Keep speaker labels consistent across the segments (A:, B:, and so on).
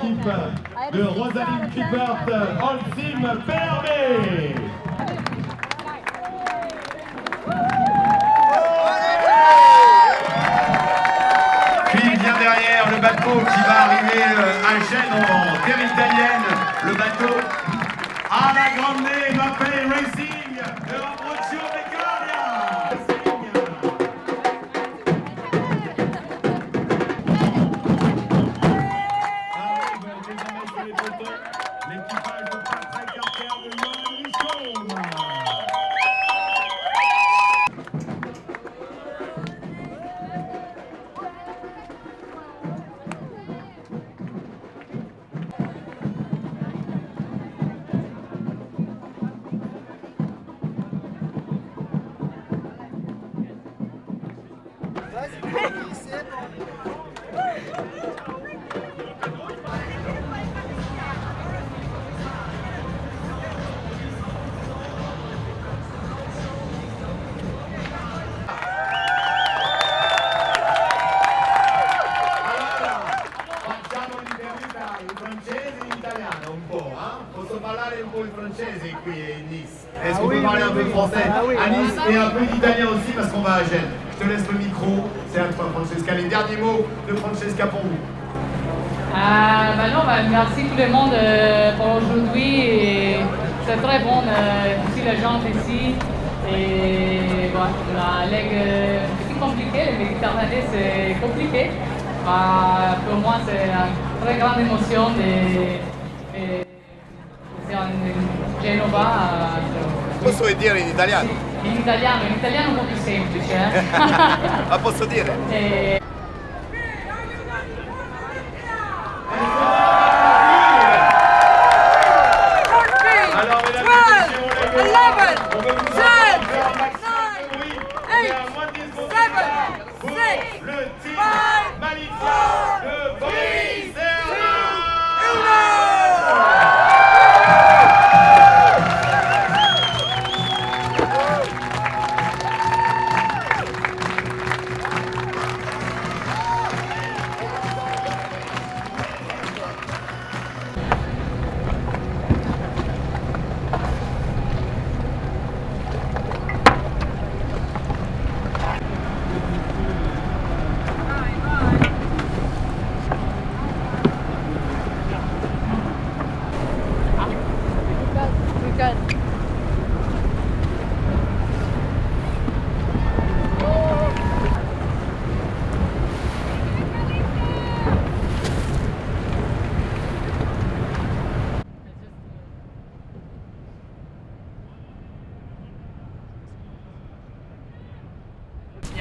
A: l'équipe de Rosaline Kippert, Holcim PRB. Puis vient derrière le bateau qui va arriver à Gênes en terre italienne. Le bateau à la grande Mapei Racing de Ambrosio Beccaria. L'équipage de Patrick Carter de Malizia. Posso parlare un po' il francese qui à Nice? Est-ce qu'on peut parler un peu français à Nice et un peu d'italien aussi parce qu'on va à Gênes? Je te laisse le micro, c'est à toi Francesca. Les derniers mots de Francesca pour vous.
B: Merci tout le monde pour aujourd'hui. C'est très bon aussi les gens ici. Et la ligue c'est compliqué, le Méditerranée c'est compliqué. Pour moi c'est une très grande émotion de Genova.
C: Posso dire in italiano?
B: In italiano un po' più semplice.
C: Ma posso dire?
A: Alors, mesdames et messieurs, on lève le bras. On veut vous faire un maximum de bruit. On est à moins de 10 secondes de départ pour le team Malizia de Brice.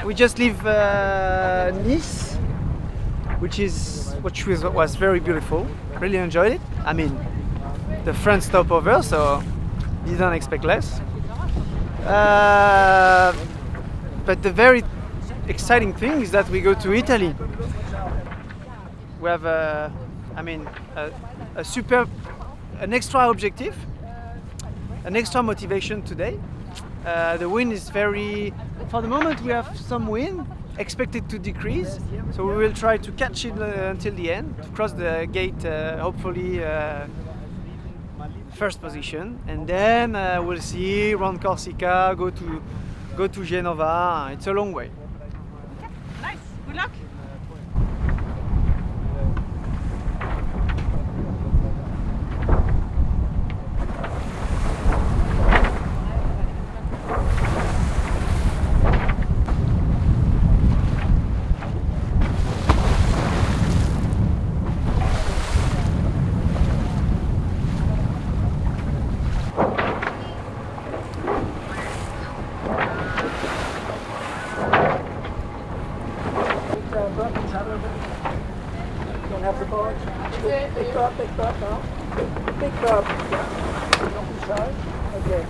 D: We just leave Nice, which was very beautiful. Really enjoyed it. I mean, the front stopover, so didn't expect less. But the very exciting thing is that we go to Italy. We have an extra objective, an extra motivation today. The wind is for the moment we have some wind, expected to decrease, so we will try to catch it until the end, to cross the gate, hopefully first position, and then we'll see around Corsica, go to Genova. It's a long way.
B: Okay, nice, good luck.
D: Don't have the board. Big drop now. Big drop. Don't be shy. Okay.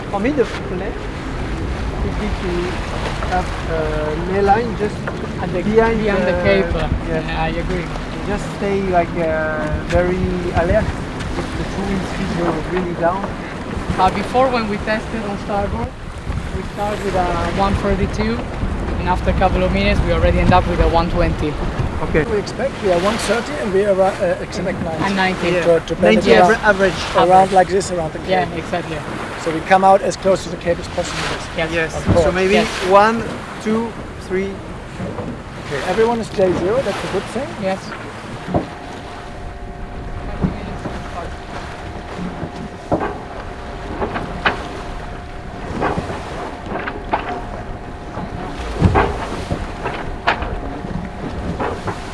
D: For me, the plan would be to have a ley line just behind
B: the cape.
D: Yeah,
B: I agree.
D: Just stay like very alert if the two wind speed go really down.
B: Before, when we tested on starboard, we started with a 132 and after a couple of minutes we already end up with a 120
D: Okay.
E: We expect we are 130 and we expect 90.
B: and 90.
D: Yeah.
E: To bend it
D: 90
E: around,
D: average.
E: around like this around the cable.
B: Yeah, exactly.
E: So we come out as close to the cable as possible.
B: Yes.
D: Yes.
E: Of course.
D: So maybe
B: Yes.
D: 1, 2, 3.
E: Okay, everyone is J0, that's a good thing.
B: Yes.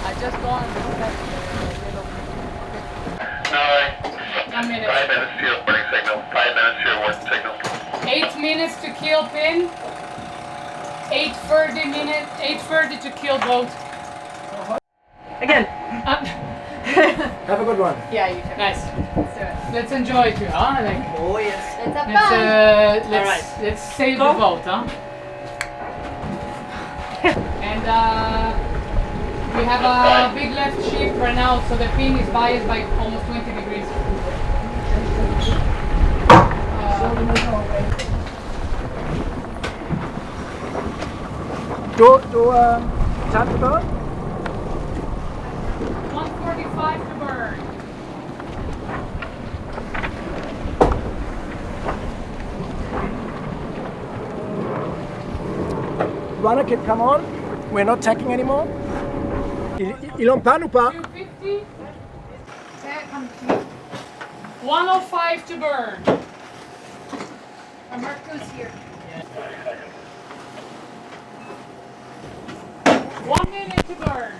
B: I just go on that yellow. 1 minute.
F: 5 minutes to your warning signal. 5 minutes to your warning signal.
B: 8 minutes to kill pin. 8:30 to kill boat.
G: Again.
E: Have a good one.
G: Yeah, you can.
B: Nice.
G: Let's do it.
B: Let's enjoy it, huh? Like,
G: Oh yes. Let's have
B: let's save the boat, huh? And we have a big left shift right now, so the pin is biased by almost 20 degrees.
E: Time to burn?
B: 145 to burn.
E: Runner can come on. We're not tacking anymore. Il en panne ou pas?
B: 250. 105 to burn.
G: Marco's here.
B: 1 minute to burn.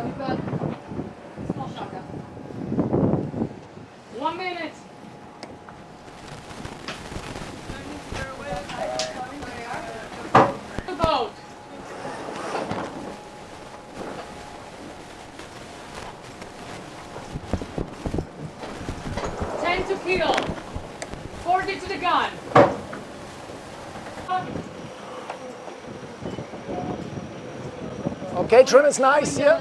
G: We've got small shotgun.
B: 1 minute. The boat. 10 to kill. 40 to the gun.
E: Okay, trim is nice here.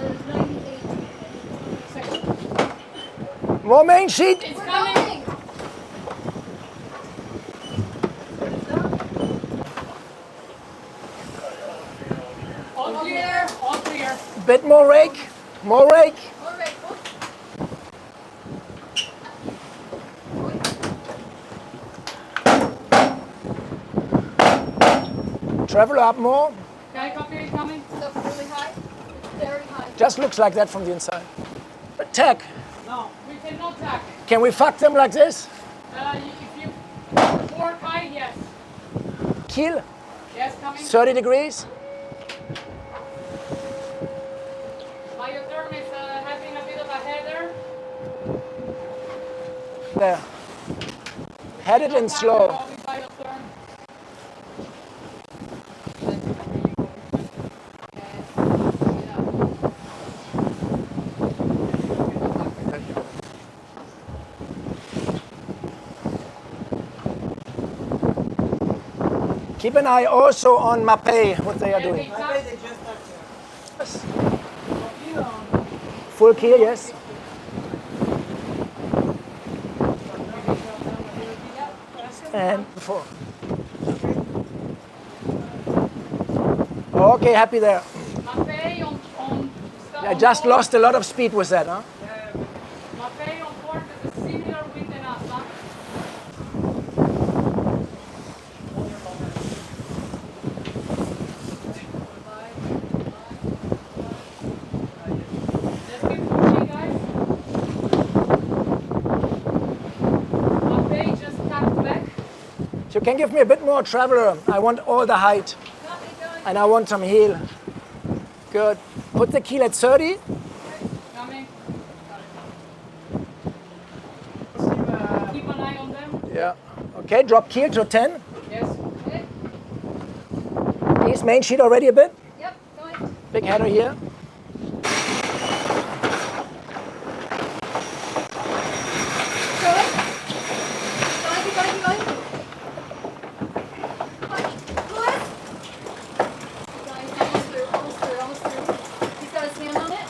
E: More main sheet.
B: It's coming. All clear. All clear.
E: Bit more rake. More rake. Travel up more.
B: Okay, copy coming.
G: Stuff really high. It's very high.
E: Just looks like that from the inside. Attack.
B: No, we cannot tack.
E: Can we fuck them like this?
B: If you fork high, yes.
E: Keel.
B: Yes, coming.
E: 30 degrees.
B: Biotherm is having a bit of a header.
E: There. Head it in slow.
B: Biotherm.
E: Keep an eye also on Mapei, what they are doing. Full keel, yes. And before. Okay, happy there.
B: Mapei on
E: I just lost a lot of speed with that, huh?
B: Mapei on port is a similar wind than us, huh? Let's keep pushing, guys. Mapei just tapped back.
E: So you can give me a bit more traveler. I want all the height. And I want some heel. Good. Put the keel at 30.
B: Coming. Keep an eye on them.
E: Yeah. Okay, drop keel to 10.
B: Yes.
E: East main sheet already a bit.
G: Yep, going.
E: Big header here.
G: Go it. Keep going. Go it. Guys, almost through. He's got his hand on it.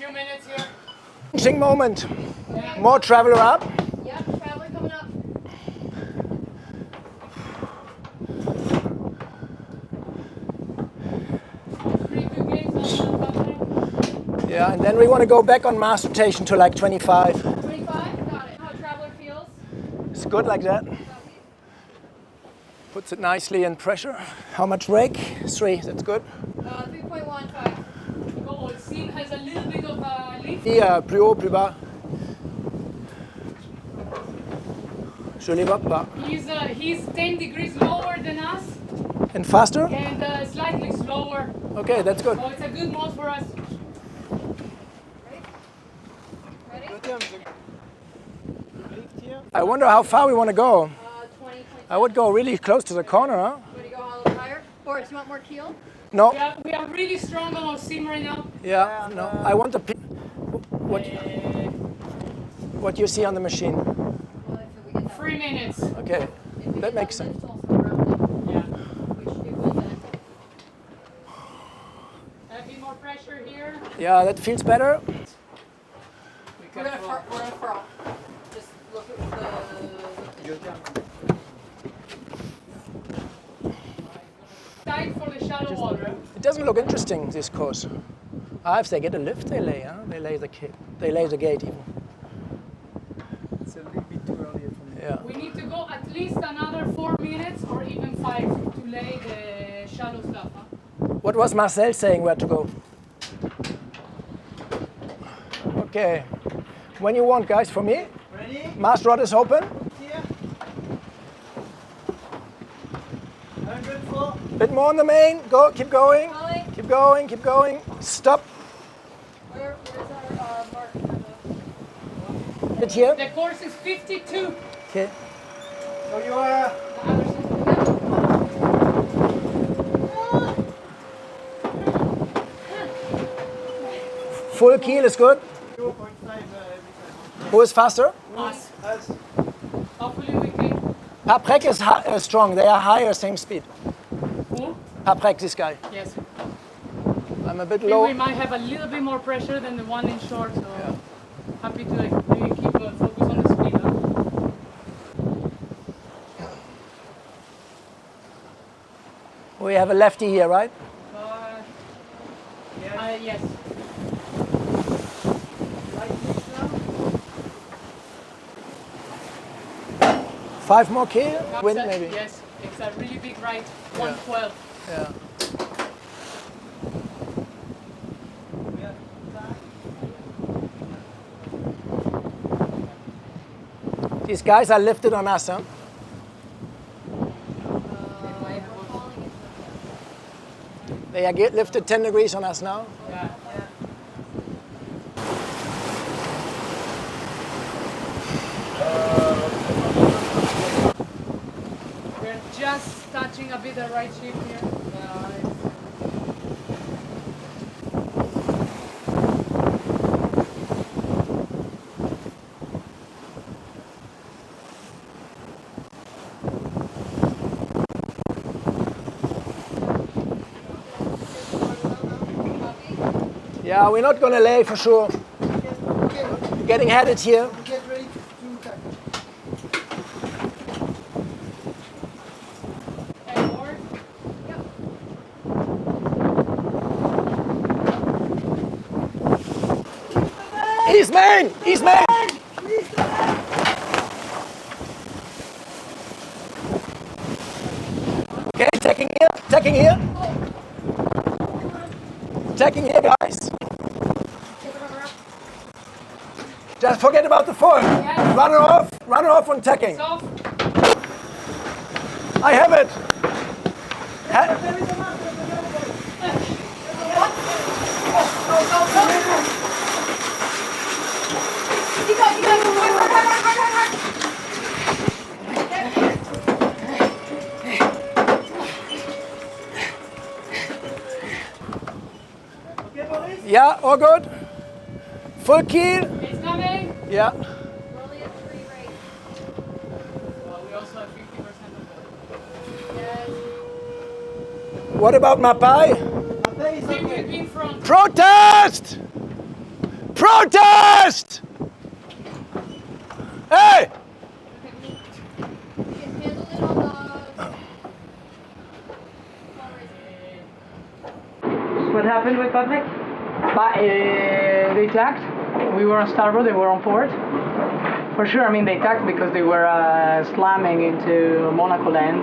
B: few minutes here.
E: Changing moment. More traveler up.
G: Yep, traveler coming up.
B: Pretty good games on Tacking.
E: Yeah, and then we want to go back on mass rotation to like 25.
G: 25, got it. How traveler feels?
E: It's good like that. Puts it nicely in pressure. How much rake? 3, that's good.
G: 3.15.
B: Oh, it seems has a little bit of a lift.
E: Et plus haut, plus bas. Je les vois pas.
B: He's 10 degrees lower than us
E: And faster?
B: and slightly slower.
E: Okay, that's good.
B: So it's a good mode for us.
G: Ready?
E: I wonder how far we want to go.
G: 20,
E: I would go really close to the corner, huh?
G: Want to go a little higher? Boris, you want more keel?
E: No.
B: We are really strong on our sim right now.
E: Yeah, no. I want the what you see on the machine.
G: Well, if we get
B: 3 minutes.
E: Okay, that makes sense.
G: lift also around it,
B: Yeah.
G: which it will then.
B: A bit more pressure here.
E: Yeah, that feels better.
G: We're gonna furl. Just look at the.
B: Tight for the shallow water.
E: It doesn't look interesting, this course. Ah, if they get a lift, they lay, huh? They lay the gate even.
D: It's a little bit too early for me.
E: Yeah.
B: We need to go at least another 4 minutes or even 5 to lay the shallow stuff. Huh?
E: What was Marcel saying where to go? Okay. When you want, guys, for me.
D: Ready?
E: Mast rod is open.
D: Here. 104.
E: Bit more on the main. Go, keep going.
G: Molly,
E: Keep going, keep going. Stop.
G: where's our mark?
E: Bit here.
B: The course is 52.
E: Okay.
D: So you are.
B: The other system.
E: Full keel is good.
D: 0.5 every time.
E: Who is faster?
B: Us.
D: Us.
B: Hopefully we can.
E: Paprec is strong. They are higher, same speed.
B: Who?
E: Paprec, this guy.
B: Yes.
E: I'm a bit
B: Maybe
E: low.
B: we might have a little bit more pressure than the one in short, so happy to maybe keep focus on the speed. Huh?
E: We have a lefty here, right?
B: Yes.
E: 5 more keel.
B: Comes
E: Wind
B: at-
E: maybe.
B: Yes, it's a really big right. 112.
E: Yeah. These guys are lifted on us, huh? They are lifted 10 degrees on us now.
B: Yeah. We're just touching a bit the right shape here.
E: Yeah, we're not going to lay for sure. Getting headed here.
D: Get ready to tackle.
B: And more.
E: East main! East main! Okay, tacking here, tacking here. Tacking here, guys. Just forget about the foil.
B: Yes.
E: Run her off on tacking.
B: Soft.
E: I have it.
G: You go, hard.
E: Yeah, all good. Full keel.
B: It's coming.
E: Yeah.
G: We're only at 3 right.
B: Well, we also have 50% of
G: Yes.
E: What about my pie?
B: the. Keep it in front.
E: Protest! protest! Hey!
G: Handle it on the.
B: What happened with public? They tacked. We were on starboard, they were on port. For sure, I mean, they tacked because they were slamming into Monaco land.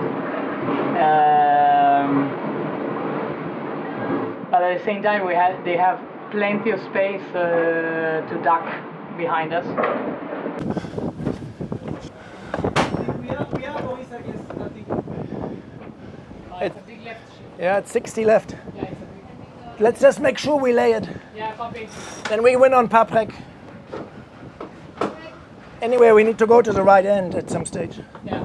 B: But at the same time, they have plenty of space to dock behind us. It's a big left.
E: Yeah, it's 60 left.
B: Yeah, it's a big.
E: Let's just make sure we lay it.
B: Yeah, copy.
E: Then we win on Paprec. Anyway, we need to go to the right end at some stage.
B: Yeah.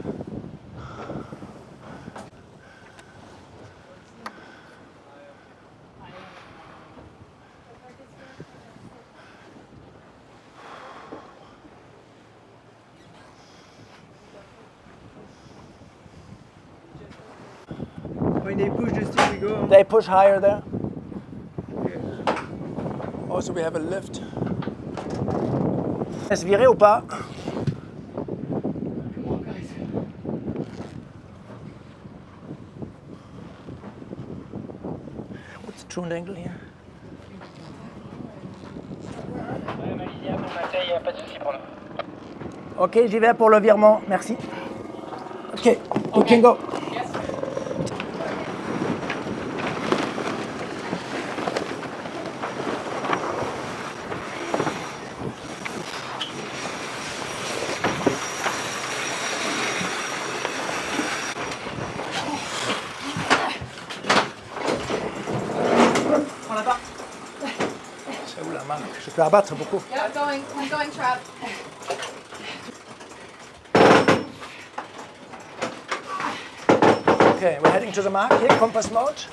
D: When they push the stick, we go.
E: They push higher there. Also, we have a lift. Est-ce viré ou pas? What's the true angle here? Ok, j'y vais pour le virement, merci. Ok, we can go.
B: Yes.
E: C'est où la marque? Je peux abattre beaucoup.
G: Yeah, I'm going trap.
E: Okay, we're heading to the mark here, compass mode.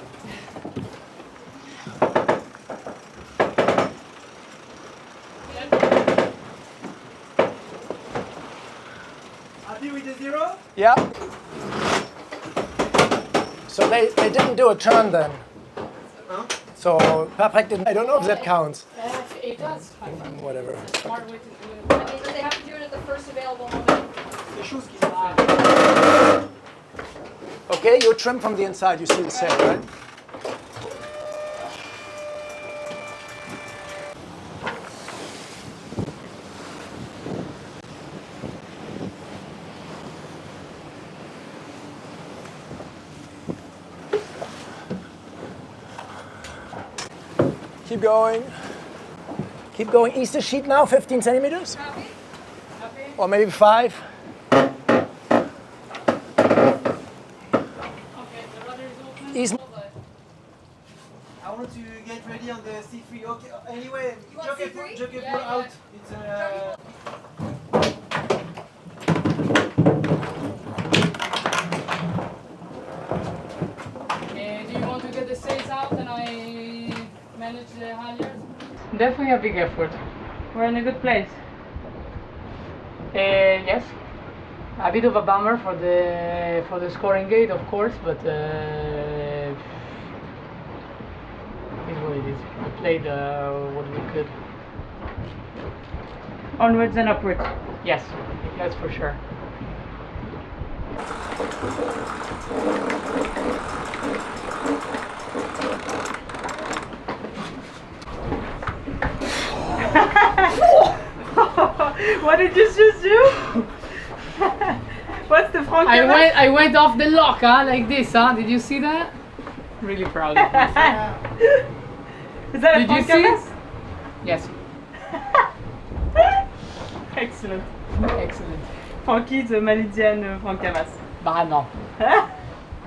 D: Happy with the zero?
E: Yeah. So they didn't do a turn then. So Paprec didn't. I don't know if that counts.
B: It does.
E: Whatever.
B: Smart way to do it.
G: That means that they have to do it at the first available moment.
D: C'est chose qu'ils ont fait.
E: Okay, you trim from the inside. You see the sail, right? Keep going. Keep going. East the sheet now, 15 centimeters.
G: Copy?
E: Or maybe 5.
B: Okay, the rudder is open.
E: East.
D: I want to get ready on the C3. Okay, anyway,
G: You want
D: jockey
G: C3?
D: pull
G: Yeah,
D: out.
G: yeah.
D: It's
B: Do you want to get the sails out and I manage the halyards? Definitely a big effort. We're in a good place. Yes. A bit of a bummer for the scoring gate, of course, but it is what it is. We played what we could. Onwards and upwards. Yes, that's for sure.
H: What did you just do? What's the front camera?
B: I went off the lock, like this, Did you see that? Really proud of myself.
H: Is that a
B: Did you
H: front
B: see
H: camera?
B: it? Yes.
H: Excellent.
B: Excellent.
H: Frankie de Malizian Franck Camas.
B: Bah non.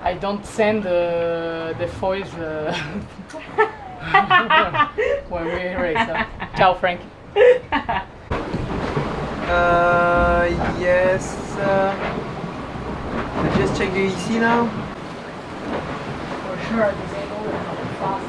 B: I don't send the foils when we race. Ciao, Frank.
D: yes. I just check the EC now.
B: For sure, disable it fast.